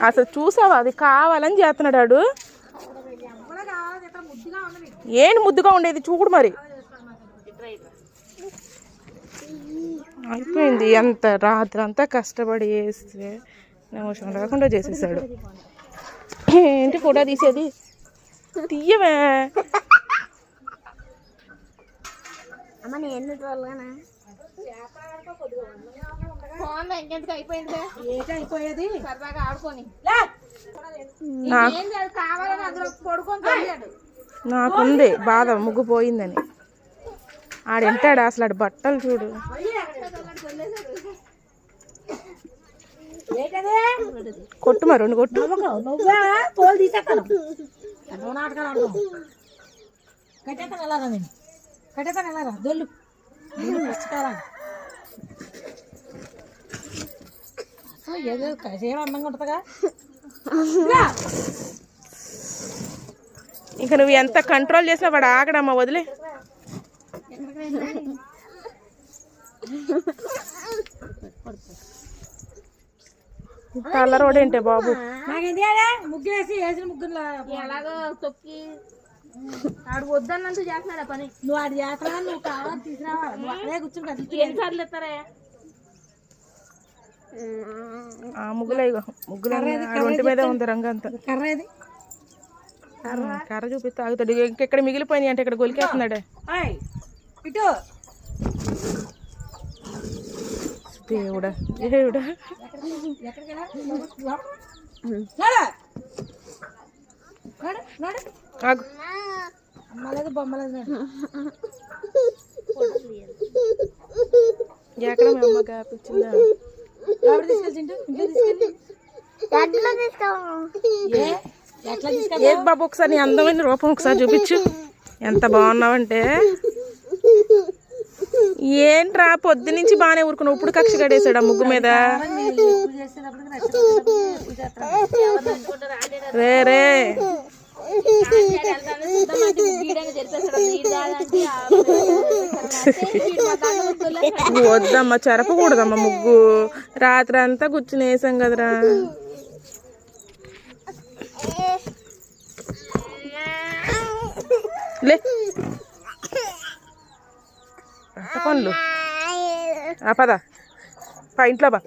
అసలు చూసావా, అది కావాలని చేస్తున్నాడు. ఏంటి ముద్దుగా ఉండేది చూడు మరి. అయిపోయింది. ఎంత రాత్రి అంతా కష్టపడి వేస్తే నిమిషం లేకుండా చేసేసాడు. ఏంటి ఫోటో తీసేది, తీయవే. నాకుంది బాధ, ముగ్గు పోయిందని. ఆడెంటాడు అసలు, ఆడు బట్టలు చూడు. కొట్టు మరి, 2 కొట్టు. ఇంకా నువ్వు ఎంత కంట్రోల్ చేసినా వాడు ఆగడమ్మా, వదిలే. తల రోడ్ ఏంటే బాబు, ముగ్గేసి వేసిన ముగ్గురు ఎలాగో తొక్కి ఆడు వద్దన్నంత చేస్తున్నాడు పని. నువ్వు ఆడు చేస్తావా, నువ్వు కావాలి తీసుకురావాలి. నువ్వు అక్కడే కూర్చుని ఎన్నిసార్లు ఇస్తారా ముగ్గులే. ముగ్గులు ఒంటి మీద ఉంది రంగు అంతా. కర్రేది కర్ర చూపిస్తే ఆగుతాడు. ఇంకెక్కడ మిగిలిపోయినాయి అంటే ఇక్కడ గొలికేస్తున్నాడే. ఇటు దేవుడా దేవుడా. అమ్మలేదు బొమ్మలేదు. ఎక్కడ మీ అమ్మ కాపించిందా? ఏది బాబు, ఒకసారి నీ అందమైన రూపం ఒకసారి చూపించు. ఎంత బాగున్నావంటే. ఏంట్రా పొద్దు నుంచి బాగానే ఊరుకున్నావు, ఇప్పుడు కక్ష కడేసాడు ఆ ముగ్గు మీద. రే రే వద్దమ్మా, చెరపకూడదమ్మా ముగ్గు. రాత్రి అంతా కూర్చుని వేసాం కదరా. లే పనులు పద, ఇంట్లో బా.